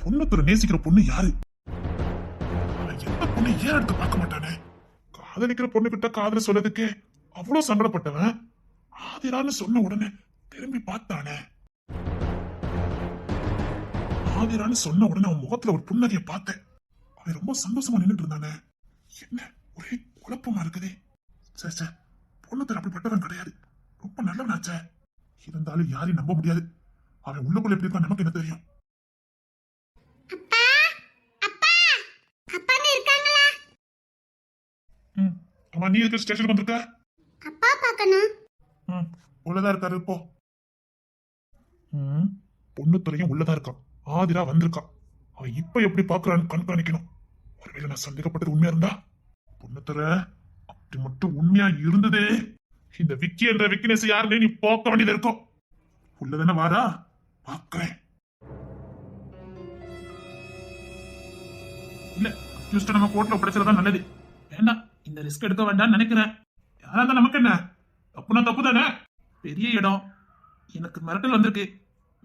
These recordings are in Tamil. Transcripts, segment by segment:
பொண்ணுத்துறை நேசிக்கிற பொண்ணு யாரு? அவன் எந்த பொண்ணு ஏன் எடுத்து பார்க்க மாட்டானே? காதலிக்கிற பொண்ணு கிட்ட காதல சொல்லதுக்கே அவ்வளவு சங்கடப்பட்டவன் ஆதிரான்னு சொன்ன உடனே திரும்பி பார்த்தானே. ஆதிரான்னு சொன்ன உடனே அவன் முகத்துல ஒரு புன்னகைய பார்த்தேன். அவன் ரொம்ப சந்தோஷமா நின்றுட்டு இருந்தானே. என்ன ஒரே குழப்பமா இருக்குதே. சே பொண்ணுத்துறை அப்படிப்பட்டவன் கிடையாது, ரொம்ப நல்லவனாச்சே. இருந்தாலும் யாரையும் நம்ப முடியாது. அவன் உள்ளுக்குள்ள எப்படி இருக்கா நமக்கு என்ன தெரியும்? அம்மா, நீ எதுக்கு ஸ்டேஷனுக்கு வந்திருக்க? அப்பா பார்க்கணும். உள்ளதா இருக்காரு இப்போ. பொண்ணுத்துறையும் உள்ளதா இருக்கான். ஆதிரா வந்திருக்கான். அவன் இப்ப எப்படி பாக்குறான்னு கண்காணிக்கணும். ஒருவேளை நான் சந்தேகப்பட்டது உண்மையா இருந்தா, பொண்ணுத்துறை அப்படி மட்டும் உண்மையா இருந்ததே, இந்த விக்கி என்ற விக்கினஸ் யாருன்னு நீ பார்க்க வேண்டியது இருக்கும். உள்ளதானே வாரா, பாக்குறேன். இல்ல, அக்யூஸ்ட நம்ம கோர்ட்ல ஒப்படைச்சதான் நல்லது. வேண்டாம், இந்த ரிஸ்க் எடுக்க வேண்டாம்னு நினைக்கிறேன். யாரா இருந்தா நமக்கு என்ன? தப்புனா தப்பு தானே. பெரிய இடம், எனக்கு மிரட்டல் வந்திருக்கு.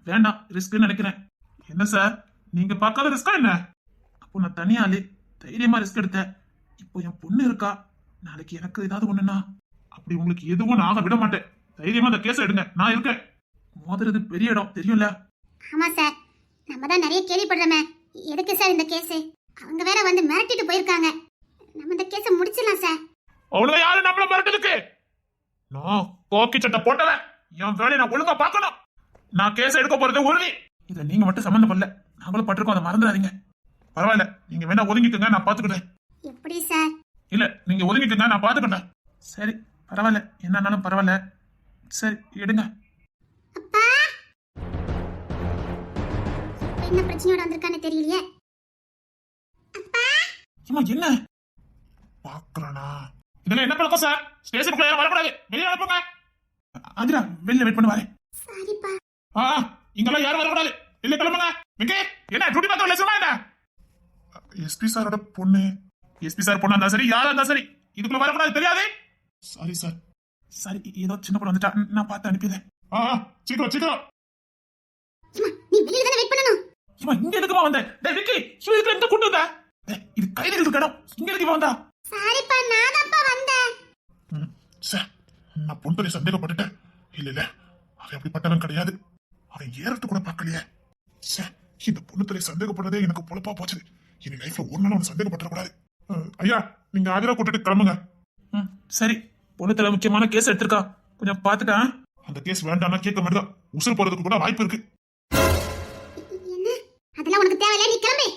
வேண்டாம், ரிஸ்க் நினைக்கிறேன். என்ன சார், நீங்க பார்க்காத ரிஸ்கா என்ன? அப்போ நான் தனியாளு, தைரியமா ரிஸ்க் எடுத்தேன். இப்போ என் பொண்ணு இருக்கா, நாளைக்கு எனக்கு ஏதாவது ஒண்ணுன்னா அப்படி உங்களுக்கு எதுவும் நான் விட மாட்டேன். தைரியமா அந்த கேஸை எடுங்க, நான் இருக்கேன். மோதுறது பெரிய இடம் தெரியும்ல? ஆமா சார், நம்ம தான் நிறைய கேள்விப்படுறோமே. எதுக்கு சார் இந்த கேஸ்? அவங்க வேற வந்து மிரட்டிட்டு போயிருக்காங்க. நம்ம இந்த கேஸை முடிச்சிடலாம் சார். அவ்வளவு யாரு நம்மள மிரட்டலுக்கு? நான் கோக்கி சட்டை போட்டவன், என் வேலையை நான் ஒழுங்கா பார்க்கணும். நான் கேஸ் எடுக்க போறது உறுதி. இதை நீங்க மட்டும் சம்பந்தப்படல, நாங்களும் பட்டிருக்கோம், அதை மறந்துடாதீங்க. பரவாயில்ல, நீங்க வேணா ஒதுங்கிக்கங்க, நான் பாத்துக்கிட்டேன். எப்படி சார்? இல்ல, நீங்க ஒதுங்கிக்கங்க, நான் பாத்துக்கிட்டேன். சரி, பரவாயில்ல, என்னன்னாலும் பரவாயில்ல. சரி, எடுங்க. அப்பா, என்ன பிரச்சனையோட வந்திருக்கான்னு தெரியலையே. அப்பா, என்ன பாக்குறானா? இதெல்லாம் என்ன பழக்கம் சார்? ஸ்டேஷனுக்குள்ள யாரும் வரக்கூடாது, வெளியே அனுப்புங்க. ஆதிரா, வெளியில வெயிட் பண்ணு வரேன். சரிப்பா. இங்கெல்லாம் யாரும் வரக்கூடாது, வெளியே கிளம்புங்க. என்ன டியூட்டி பார்த்து லேசமா என்ன? எஸ்பி சாரோட பொண்ணு. எஸ்பி சார் பொண்ணா இருந்தா சரி, யாரா இருந்தா சரி, இதுக்குள்ள வரக்கூடாது, தெரியாது. Sorry sir. சரி, ஏதோ சின்ன பொண்ணு வந்துட்டா, நான் பார்த்து அனுப்பிடுறேன். சீக்கிரம் சீக்கிரம். நீ வெளியில தானே வெயிட் பண்ணணும். இங்க எதுக்குமா வந்த? டேய் விக்கி, இதுக்கு எந்த கூட்டு வந்த? இது கைதிகள் இருக்க இடம், இங்க எதுக்கு வந்தா? சாரிப்பா, நான் தான்ப்பா வந்தேன். சார், நான் பொண்ணுடைய சந்தேகப்பட்டுட்டேன். இல்ல, அவன் அப்படிப்பட்டவன் கிடையாது. அவன் ஏறத்து கூட பார்க்கலையே. சார், இந்த பொண்ணுத்துறை சந்தேகப்படுறதே எனக்கு பொழப்பா போச்சு. இனி லைஃப்ல ஒரு நாள் அவன் சந்தேகப்பட்டுறக்கூடாது. ஐயா, நீங்க ஆதிரா கூட்டிட்டு கிளம்புங்க. சரி, பொண்ணுத்துல முக்கியமான கேஸ் எடுத்திருக்கா, கொஞ்சம் பாத்துக்க. அந்த கேஸ் வேண்டாம்னா கேட்க மாட்டேதான், உசுறு போறதுக்கு கூட வாய்ப்பு இருக்கு. என்ன? அதெல்லாம் உனக்கு தேவையில்ல, நீ கிளம்பு.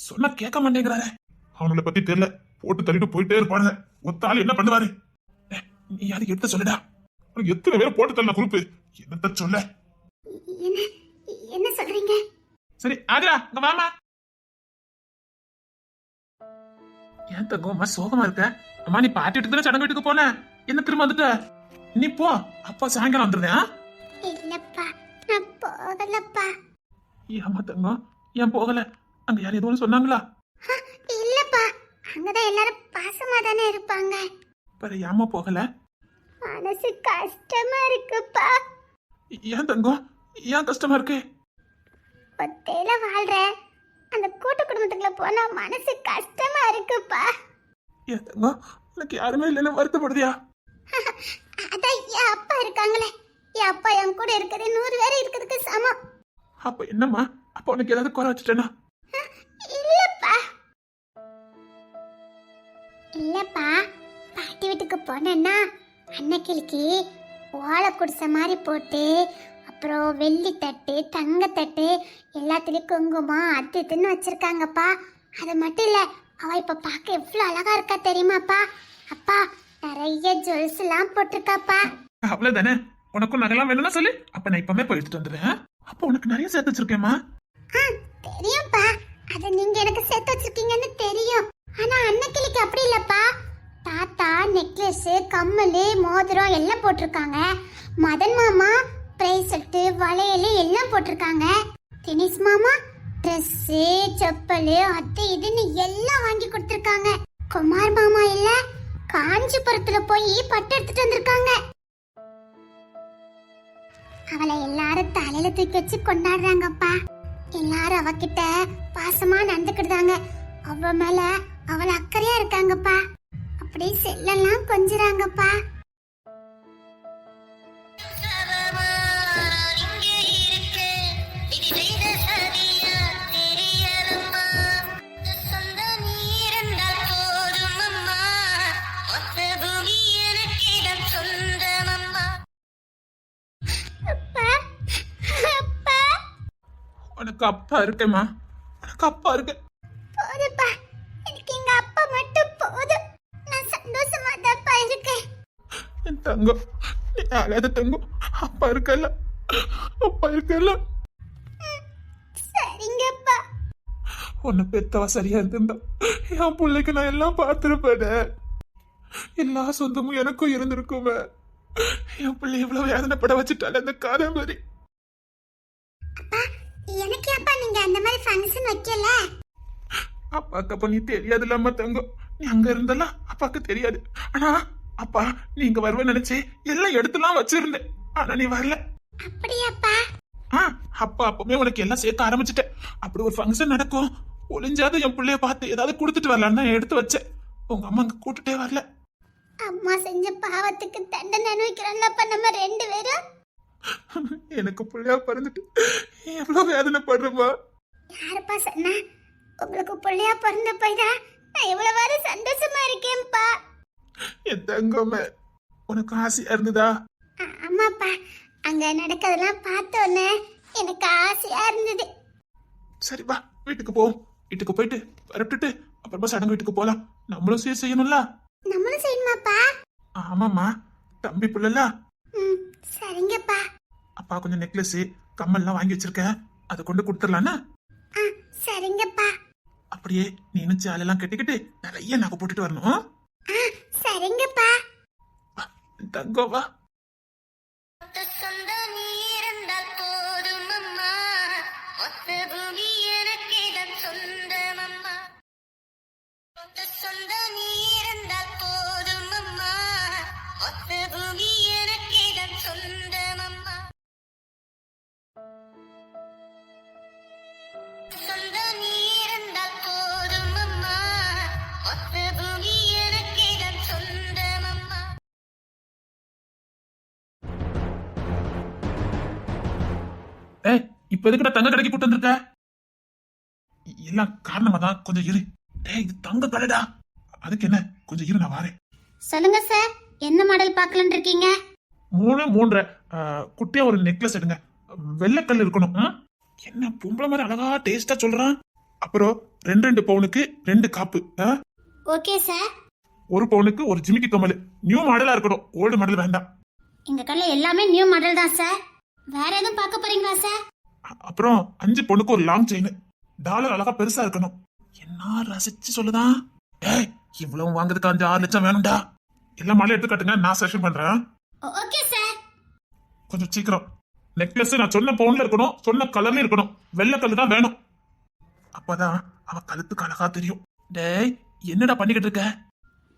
சொன்னா கேட்க மாட்டேங்கிறாரு. அவங்கள பத்தி தெரியல, போட்டு தள்ளிட்டு போயிட்டே இருப்பானுங்க. ஒத்த ஆள் என்ன பண்ணுவாரு? நீ யாருக்கு எடுத்த சொல்லுடா. எத்தனை பேர் போட்டு தள்ள குரூப், என்னத்த சொல்ல? என்ன சொல்றீங்க? சரி ஆதிரா, இங்க வாமா. ஏன் தங்கம்மா சோகமா இருக்க? அம்மா, நீ பாட்டி வீட்டுக்கு தானே சடங்கு வீட்டுக்கு போன, என்ன திரும்ப வந்துட்ட? நீ போ, அப்பா சாயங்காலம் வந்துருந்தேன். இல்லப்பா, நான் போகலப்பா. ஏமா தங்கம், ஏன் போகல? அங்க யாரும் எதுவும் சொன்னாங்களா? இல்லப்பா, அங்கதான் எல்லாரும் பாசமா தானே இருப்பாங்க. வேற ஏமா போகல? மனசு கஷ்டமா இருக்குப்பா. ஏன் தங்கம், ஏன் கஷ்டமா இருக்கு? ஒத்தையில வாழ்ற அந்த கூட்டு குடும்பத்துக்குள்ள போனா மனசு கஷ்டமா இருக்குப்பா. ஏன் தங்கம், உனக்கு யாருமே இல்லைன்னு வருத்தப்படுதியா? அதான் என் அப்பா இருக்காங்களே, என் அப்பா என் கூட இருக்கிறது 100 பேர் இருக்கிறதுக்கு சமம். அப்ப என்னம்மா, அப்ப உனக்கு ஏதாவது குறை வச்சுட்டேனா? இல்லப்பா, இல்லப்பா, பாட்டி வீட்டுக்கு போனேன்னா அன்னைக்கிளிக்கு ஓலை குடிசை மாதிரி போட்டு, அப்புறம் வெள்ளி தட்டு, தங்கத்தட்டு, எல்லாத்துலயும் குங்குமம் அது இதுன்னு வச்சிருக்காங்கப்பா. அது மட்டும் இல்ல, அவ இப்ப பார்க்க எவ்வளவு அழகா இருக்கா தெரியுமாப்பா? அப்பா, நிறைய ஜுவல்ஸ் எல்லாம் போட்டிருக்காப்பா. அவ்வளவுதானே, உனக்கும் நகைலாம் வேணும்னா சொல்லு, அப்ப நான் இப்பவே போய் எடுத்துட்டு வந்துடுறேன். அப்ப உனக்கு நிறைய சேர்த்து வச்சிருக்கேம்மா. தெரியும்பா, அது நீங்க எனக்கு சேர்த்து வச்சிருக்கீங்கன்னு தெரியும். ஆனா அன்னைக்கிளிக்கு அப்படி இல்லப்பா. தாத்தா நெக்லஸ், கம்மல், மோதிரம் எல்லாம் போட்டிருக்காங்க. மதன் மாமா பிரேஸ்லெட், வளையல் எல்லாம் போட்டிருக்காங்க. தினேஷ் மாமா ட்ரெஸ், செப்பல், அது இதுன்னு எல்லாம் வாங்கி கொடுத்திருக்காங்க. குமார் மாமா இல்ல, காஞ்சிபுரத்துல போய் பட்டு எடுத்துட்டு வந்திருக்காங்க. அவளை எல்லாரும் தலையில தூக்கி வச்சு கொண்டாடுறாங்கப்பா. எல்லாரும் அவகிட்ட பாசமா நடந்துக்கிட்டாங்க. அவ மேல அவள அக்கறையா இருக்காங்கப்பா. அப்படியே செல்லெல்லாம் கொஞ்சுறாங்கப்பா. அப்பா, அப்பா, உனக்கு அப்பா இருக்கேம்மா, உனக்கு அப்பா இருக்கு. போதுப்பா. எனக்கு எங்க அப்பா மட்டும் போதும். நான் சந்தோஷமா தான்ப்பா இருக்கேன். என் தங்கம், நீ அழாத தங்கம். அப்பா இருக்கல்ல, அப்பா இருக்கல்ல. சரிங்கப்பா. உன்னை பெத்தவா சரியா இருந்திருந்தா என் பிள்ளைக்கு நான் எல்லாம் பார்த்துருப்பேன். எல்லா சொந்தமும் எனக்கும் இருந்திருக்குமே. என் பிள்ளை எவ்வளவு வேதனைப்பட வச்சுட்டால அந்த காதம்பரி. அப்பா, எனக்கு அப்பா நீங்க அந்த மாதிரி ஃபங்க்ஷன் வைக்கல. அப்பாக்கு அப்ப நீ தெரியாது இல்லாம தங்கம். நீ அங்க இருந்தெல்லாம் அப்பாக்கு தெரியாது. ஆனா அப்பா நீங்க வருவ நினைச்சு எல்லாம் எடுத்துலாம் வச்சிருந்தேன். ஆனா நீ வரல. அப்படியாப்பா? அப்பா அப்பவே உனக்கு எல்லாம் சேர்க்க ஆரம்பிச்சுட்டேன். அப்படி ஒரு ஃபங்க்ஷன் நடக்கும், ஒளிஞ்சாத என் பிள்ளைய பார்த்து ஏதாவது கொடுத்துட்டு வரலான்னு தான் எடுத்து வச்சேன். உங்க அம்மா அங்க கூட்டுட்டே வரல. அம்மா செஞ்ச பாவத்துக்கு தண்டனை அனுபவிக்கிறோம்லப்பா நம்ம ரெண்டு பேரும். எனக்கு பிள்ளையா பிறந்துட்டு எவ்வளவு வேதனைப்படுறமா. யாருப்பா சொன்னா? உங்களுக்கு பிள்ளையா பிறந்த போய்தான் நான் எவ்வளவு சந்தோஷமா இருக்கேன்ப்பா. என் தங்கமே, உனக்கு ஆசையா இருந்ததா? ஆமாப்பா, அங்க நடக்கிறதெல்லாம் பார்த்தோன்னே எனக்கு ஆசையா இருந்தது. சரி வா, வீட்டுக்கு போ. வீட்டுக்கு போயிட்டு பரப்பிட்டு அப்புறமா சடங்கு வீட்டுக்கு போலாம். நம்மளும் சீர் செய்யணும்ல. நம்மளும் செய்யணுமாப்பா? ஆமாம்மா, தம்பி புள்ளல. சரிங்கப்பா. அப்பா கொஞ்சம் நெக்லஸ் கம்மல்லாம் வாங்கி வச்சிருக்கேன், அதை கொண்டு கொடுத்துடலான்னு. சரிங்கப்பா. அப்படியே நீனும் சேலெல்லாம் கட்டிக்கிட்டு நிறைய நகை போட்டுட்டு வரணும். சரிங்கப்பா. தங்கம் வா. இப்ப எதுக்கு தங்க கடைக்கு கூட்டு வந்திருக்க? எல்லாம் காரணமா தான், கொஞ்சம் இரு. இது தங்க கடைடா. அதுக்கு என்ன, கொஞ்சம் இரு, நான் வாரேன். சொல்லுங்க சார், என்ன மாடல் பார்க்கலான்னு இருக்கீங்க? 3 3.5 குட்டியா ஒரு நெக்லஸ் எடுங்க. வெள்ளைக்கல் இருக்கணும். என்ன பொம்பளை மாதிரி அழகா டேஸ்டா சொல்றான். அப்புறம் 2 பவுனுக்கு 2 காப்பு. Okay sir. 1 பவுனுக்கு ஒரு ஜிமிக்கி கம்மல். நியூ மாடலா இருக்கணும், ஓல்டு மாடல் வேண்டாம். எங்க கடையில எல்லாமே நியூ மாடல் தான் சார். வேற எதுவும் பார்க்க போறீங்களா சார்? அப்புறம் 5 பவுனுக்கு ஒரு லாங் செயின். டாலர் அழகா பெருசா இருக்கணும். என்ன ரசிச்சு சொல்லுதான். இவ்வளவு வாங்குறதுக்கு 5-6 லட்சம் வேணும்டா. எல்லா மாடலும் எடுத்து காட்டுங்க, நான் செலக்ஷன் பண்றேன். Okay sir. கொஞ்சம் சீக்கிரம். நெக்லஸ் நான் சொன்ன பவுன்ல இருக்கணும், சொன்ன கலர்ல இருக்கணும். வெள்ளை கல்லு தான் வேணும். அப்பதான் அவ கழுத்துக்கு அழகா தெரியும். டேய், என்னடா பண்ணிக்கிட்டு இருக்க?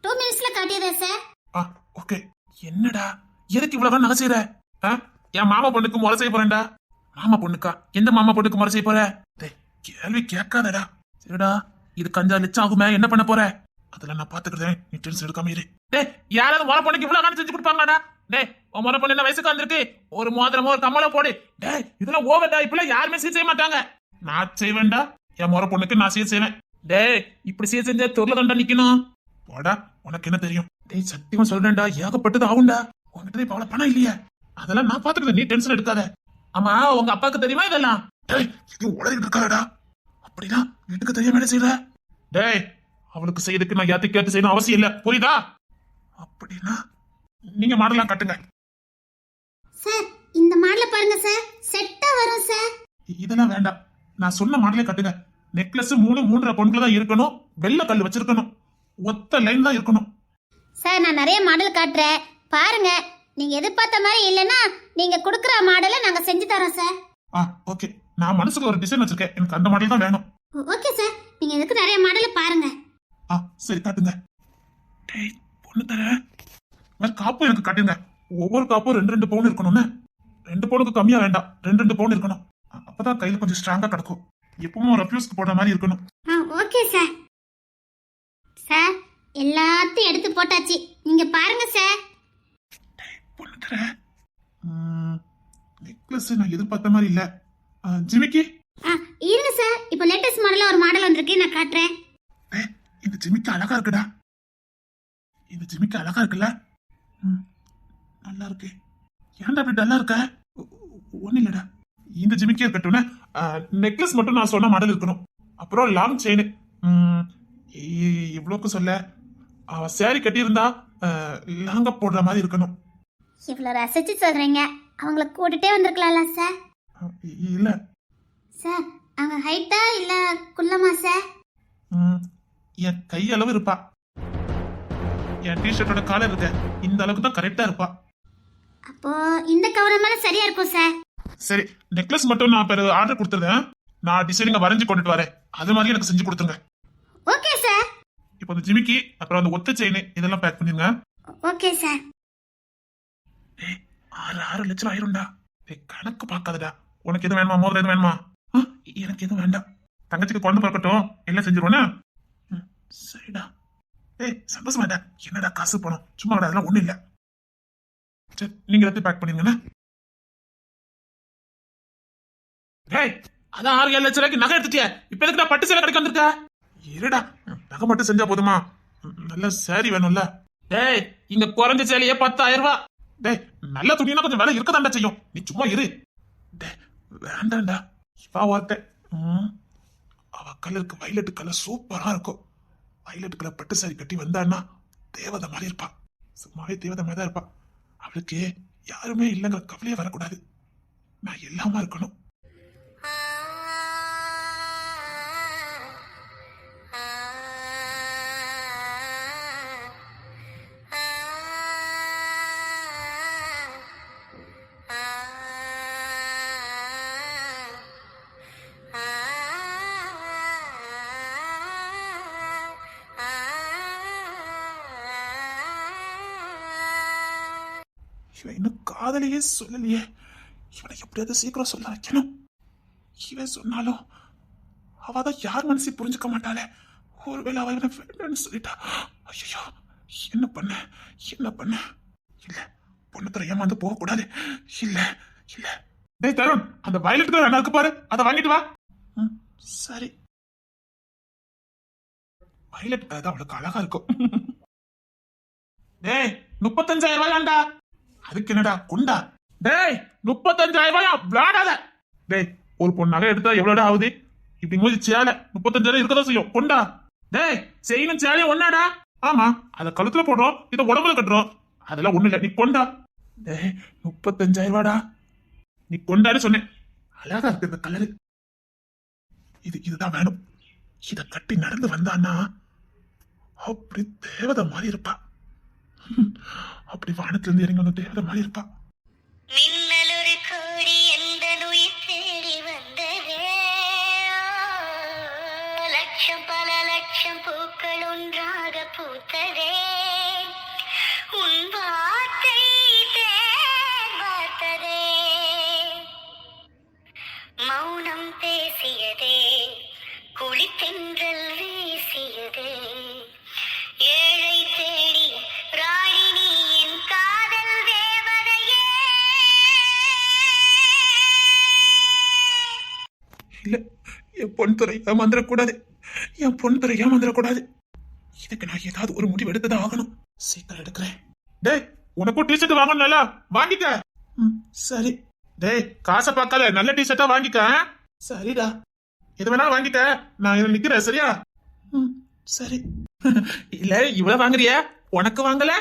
2 மினிட்ஸ்ல காட்டியதா சார்? ஓகே. என்னடா எதுக்கு இவ்வளவு நகை செய்யற? என் மாமா பொண்ணுக்கு முறை செய்ய போறேன்டா. மாமா பொண்ணுக்கா? எந்த மாமா பொண்ணுக்கு முறை செய்ய போற? கேள்வி கேட்காதடா. சரிடா, இது 5-6 லட்சம் ஆகுமே, என்ன பண்ண போற? அதெல்லாம் நான் பாத்துக்கிறேன், நீ டென்ஷன் எடுக்காம இரு. டேய், யாராவது முறை பொண்ணுக்கு இவ்வளவு காணி செஞ்சு கொடுப்பாங்கடா? டேய், உன் முறை பொண்ணு என்ன வயசுக்கு வந்திருக்கு? ஒரு மோதிரமோ ஒரு கம்மலோ போடு. டேய், இதெல்லாம் ஓவர்டா. இப்பெல்லாம் யாருமே சீர் செய்ய மாட்டாங்க. நான் செய்வேன்டா. என் முறை பொண்ணுக்கு நான் சீர் செய்வேன். டேய், இப்படி சீர் செஞ்சா தொழில தாண்டா நிக்கணும். போடா, உனக்கு என்ன தெரியும்? டேய், சத்தியமா சொல்றேன்டா, ஏகப்பட்டது ஆகும்டா. உங்ககிட்ட இப்ப அவ்வளவு பணம் இல்லையா? அதெல்லாம் நான் பாத்துக்கிறேன், நீ டென்ஷன் எடுக்காத. ஆமா, உங்க அப்பாவுக்கு தெரியுமா இதெல்லாம்? டேய், இது உளறிட்டு இருக்காடா. அப்படின்னா வீட்டுக்கு தெரியாம என்ன செய்யற? டேய், அவளுக்கு செய்யறதுக்கு நான் யாத்தி கேட்டு செய்யணும் அவசியம் இல்ல, புரியுதா? அப்படின்னா நீங்க மாடலாம் கட்டுங்க. சார், இந்த மாடல பாருங்க சார், செட்டா வரும் சார். இதெல்லாம் வேண்டாம், நான் சொன்ன மாடலே கட்டுங்க. நெக்லஸ் 3 3.5 பவுன்ல தான் இருக்கணும். வெள்ளை கல் வச்சிருக்கணும். ஒத்த லைன் தான் இருக்கணும். சார், நான் நிறைய மாடல் காட்டுறேன் பாருங்க. நீங்க எதிர்பார்த்த மாதிரி இல்லைன்னா நீங்க கொடுக்குற மாடலை நாங்க செஞ்சு தரோம் சார். ஓகே. நான் மனசுக்கு ஒரு டிசைன் வச்சிருக்கேன், எனக்கு அந்த மாடல் தான் வேணும். ஓகே சார், நீங்க எதுக்கு நிறைய மாடல் பாருங்க. சரி, காட்டுங்க. டேய், பொண்ணு தர காப்பு எனக்கு காட்டுங்க. ஒவ்வொரு காப்பும் 2 பவுன் இருக்கணும்னு. 2 பவுனுக்கு கம்மியா வேண்டாம், 2 பவுன் இருக்கணும். அப்பதான் கையில கொஞ்சம் ஸ்ட்ராங்கா கிடக்கும். எப்பவும் ரெஃப்யூஸ்க்கு போடுற மாதிரி இருக்கணும். Okay sir. சார் எல்லாத்தையும் எடுத்து போட்டாச்சு, நீங்க பாருங்க சார். பொண்ணு தர நெக்லஸ் நான் எதிர்பார்த்த மாதிரி இல்ல. ஜிமிக்கி இருங்க சார், இப்போ லேட்டஸ்ட் மாடல்ல ஒரு மாடல் வந்திருக்கு, நான் காட்டுறேன். இந்த ஜிமிக்கி அழகா இருக்குடா. இந்த ஜிமிக்கி அழகா இருக்குல்ல? நல்லா இருக்கு. ஏன்டா அப்படி டல்லா இருக்க? ஒண்ணு இல்லடா, இந்த ஜிமிக்கி இருக்கட்டும். நெக்லஸ் மட்டும் நான் சொன்ன மாடல் இருக்கணும். அப்புறம் லாங் செயின். இவ்வளோக்கு சொல்ல சேரீ கட்டி இருந்தா லாங்கா போடுற மாதிரி இருக்கணும். இவ்வளவு ரசிச்சு சொல்றீங்க, அவங்கள கூட்டிட்டே வந்திருக்கலாம்ல சார்? இல்ல சார், அவங்க ஹைட்டா இல்ல குள்ளமா சார்? என் கையளவு இருப்பா. என் டிஷர்ட்டோட காலர் இருக்க இந்த அளவுக்கு தான் கரெக்டா இருப்பா. அப்போ இந்த கவர் மேல சரியா இருக்கும் சார். சரி, நெக்லஸ் மட்டும் நான் ஆர்டர் கொடுத்துருந்தேன். நான் டிசைனிங்க வரைஞ்சு கொண்டுட்டு வரேன். அது மாதிரி எனக்கு செஞ்சு கொடுத்துருங்க. Okay sir. இப்போ அந்த ஜிமிக்கி அப்புறம் அந்த ஒத்த செயின் இதெல்லாம் பேக் பண்ணிருங்க. Okay sir. 6 லட்சம் ஆயிரும்டா. கணக்கு பார்க்காதடா. உனக்கு எதுவும் வேணுமா? மோதிரம் எதுவும் வேணுமா? எனக்கு எதுவும் வேண்டாம். தங்கச்சிக்கு குழந்தை பார்க்கட்டும், எல்லாம் செஞ்சிருவோண்ணா. சரிடா. சந்தோஷமாடா. என்னடா காசு பணம் சும்மா அதெல்லாம் ஒண்ணும் இல்ல. சரி, நீங்க எல்லாத்தையும் பேக் பண்ணிருங்கண்ணா. அதான் 6-7 லட்சம் ரூபாய்க்கு நகை எடுத்துட்டியா? இப்ப எதுக்குடா பட்டு சேலை கடைக்கு வந்திருக்க? இருடா, நகை மட்டும் செஞ்சா போதுமா? நல்ல சாரி வேணும்ல. இங்க குறைஞ்ச சேலையே 10,000 ரூபாய். நல்ல துணினா கொஞ்சம் விலை இருக்கதாண்டா செய்யும். நீ சும்மா இரு. வேண்டாண்டா. இவா வார்த்தை. அவ கலருக்கு வைலட் கலர் சூப்பரா இருக்கும். வைலட் கலர் பட்டு சாரி கட்டி வந்தான்னா தேவதை மாதிரி இருப்பா. சும்மாவே தேவதை மாதிரி தான் இருப்பா. அவளுக்கு யாருமே இல்லைங்கிற கவலையே வரக்கூடாது. நான் எல்லாமா இருக்கணும். இவன் இன்னும் காதலியே சொல்லலையே. இவனை எப்படியாவது சீக்கிரம் சொல்ல வைக்கணும். இவன் சொன்னாலும் அவதான் யார் மனசை புரிஞ்சுக்க மாட்டாளே. ஒருவேளை அவ இவனை வேண்டான்னு சொல்லிட்டா. ஐயோ, என்ன பண்ண? இல்ல, பொண்ணு ஏமாந்து போக கூடாது. இல்ல. டேய் தருண், அந்த வயலட் கலர் என்ன இருக்கு பாரு, அதை வாங்கிட்டு வா. சரி. வயலட் கலர் தான் அவளுக்கு அழகா இருக்கும். 35,000 ரூபாயாண்டா. அதுக்கு என்னடா குண்டா? 35,000 ரூபாயா? விளாடாத. ஒரு பொண்ணாக எடுத்தா எவ்வளோடா ஆகுது? இப்படி போது சேலை 35,000 இருக்கதான் செய்யும். கொண்டா. செயினும் சேலையும் ஒன்னாடா? ஆமா, அத கழுத்துல போடுறோம், இத உடம்புல கட்டுறோம். அதெல்லாம் ஒண்ணு இல்ல, நீ கொண்டா. 35,000 ரூபாடா. நீ கொண்டாடு சொன்னேன். அழகா இருக்கு இந்த கலரு. இதுதான் வேணும். இத கட்டி நடந்து வந்தான்னா அப்படி தேவதை மாதிரி இருப்பா. அப்படி வானத்துல இருந்து இறங்கி வந்து தேவதை மாதிரி இருப்பா. மின்னலொரு கோடி எந்த நுயிர் தேடி வந்ததே, லட்சம் பல லட்சம் பூக்கள் ஒன்றாக பூத்ததே, உன் வார்த்தை தேன் வார்த்ததே, மௌனம் பேசியதே, குளித்தென்றல் வீசியதே, ஏழை தேடி ராணினியின் காதல் தேவதையே. இல்ல, என் பொன் துறை ஏமாந்துடக்கூடாது. இதுக்கு நான் ஏதாவது ஒரு முடிவு எடுத்துதான் ஆகணும். சீக்கிரம் எடுக்கிறேன். உனக்கும் டிஷர்ட் வாங்கணும்ல, வாங்கிக்க. சரி. காசை பார்க்காத, நல்ல டிஷர்ட்டா வாங்கிக்க. சரிடா, எது வேணாலும் வாங்கிக்க. நான் இங்க நிக்கிறேன், சரியா? சரி. இல்ல, இவ்வளவு வாங்குறிய, உனக்கு வாங்கல?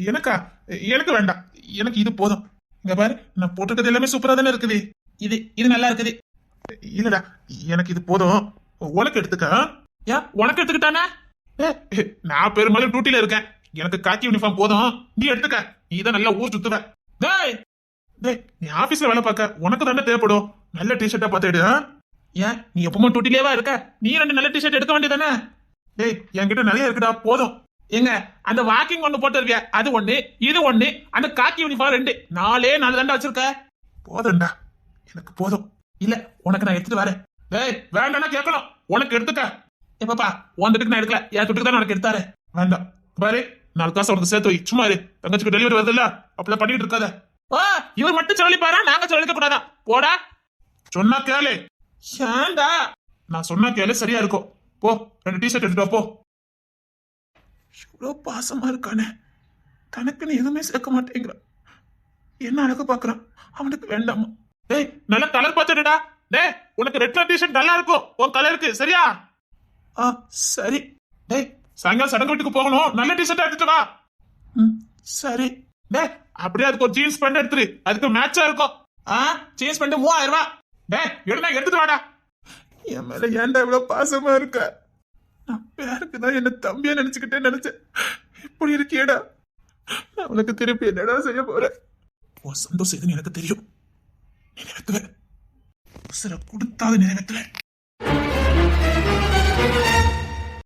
எனக்கா? எனக்கு வேண்டாம், எனக்கு இது போதும். இங்க பாரு, நான் போட்டிருக்கிறது எல்லாமே சூப்பரா தானே இருக்குது. இது நல்லா இருக்குது. இல்லடா, எனக்கு இது போதும். உனக்கு எடுத்துக்க. ஏன் உனக்கு எடுத்துக்கிட்டானே? நான் பெரும்பாலும் டியூட்டில இருக்கேன். எனக்கு காக்கி யூனிஃபார்ம் போதும், நீ எடுத்துக்க. நீ தான் நல்லா ஊர் சுத்துவ. நீ ஆபீஸ்ல வேலை பார்க்க, உனக்கு தானே தேவைப்படும். நல்ல டிஷர்ட்டா பார்த்து எடு. ஏன் நீ எப்பவுமே டியூட்டிலேவா இருக்க? நீ 2 நல்ல டிஷர்ட் எடுக்க வேண்டியதானே? என்கிட்ட நிறைய இருக்குடா, போதும். எங்க அந்த வாக்கிங் ஒண்ணு போட்டு இருக்கியா, அது ஒண்ணு, இது ஒண்ணு, அந்த காக்கி யூனிஃபார்ம் 2, 4 தாண்டா வச்சிருக்க. போதும்டா, எனக்கு போதும். இல்ல உனக்கு நான் எடுத்துட்டு வரேன். டேய் வேண்டாம்னா கேட்கணும். உனக்கு எடுத்துக்க. எப்பப்பா உன் துட்டுக்கு நான் எடுக்கல, என் துட்டுக்கு தான் உனக்கு எடுத்தாரு. வேண்டாம் பாரு, 4 காசு உனக்கு சேர்த்து வை. சும்மா இரு, தங்கச்சிக்கு டெலிவரி வருது இல்ல, அப்படிலாம் பண்ணிட்டு இருக்காத. இவர் மட்டும் சொல்லிப்பாரா, நாங்க சொல்லிக்க கூடாதா? போடா, சொன்னா கேளு. ஏண்டா நான் சொன்னா கேளு, சரியா இருக்கும். போ 2 டிஷர்ட் எடுத்துட்டு வா, போ. இவ்வளவு பாசமா இருக்கானே, தனக்குன்னு எதுவுமே சேர்க்க மாட்டேங்கிறான். என்ன அழகு பாக்குறான், அவனுக்கு வேண்டாமா? டேய் நல்ல கலர் பார்த்துடா. டேய் உனக்கு ரெட் கலர் டிஷர்ட் நல்லா இருக்கும் உன் கலருக்கு, சரியா? சரி. டேய் சாயங்காலம் சடங்கு வீட்டுக்கு போகணும், நல்ல டிஷர்ட் எடுத்துட்டு வா. சரி. டேய் அப்படியே அதுக்கு ஒரு ஜீன்ஸ் பேண்ட் எடுத்துரு, அதுக்கு மேட்சா இருக்கும். ஜீன்ஸ் பேண்ட் 3000 ரூபாய். டேய் எடுனா எடுத்துட்டு வாடா. என் மேல ஏன்டா இவ்வளவு பாசமா இருக்க? நான் பேருக்கு தான் என்ன தம்பியா நினைச்சேன். இப்படி இருக்கியடா, நான் உனக்கு திருப்பி என்னடா செய்ய போறேன்? உன் சந்தோஷம் எதுன்னு எனக்கு தெரியும். நிறைவேற்றுவேன், கொடுத்தாது நிறைவேற்றுவேன்.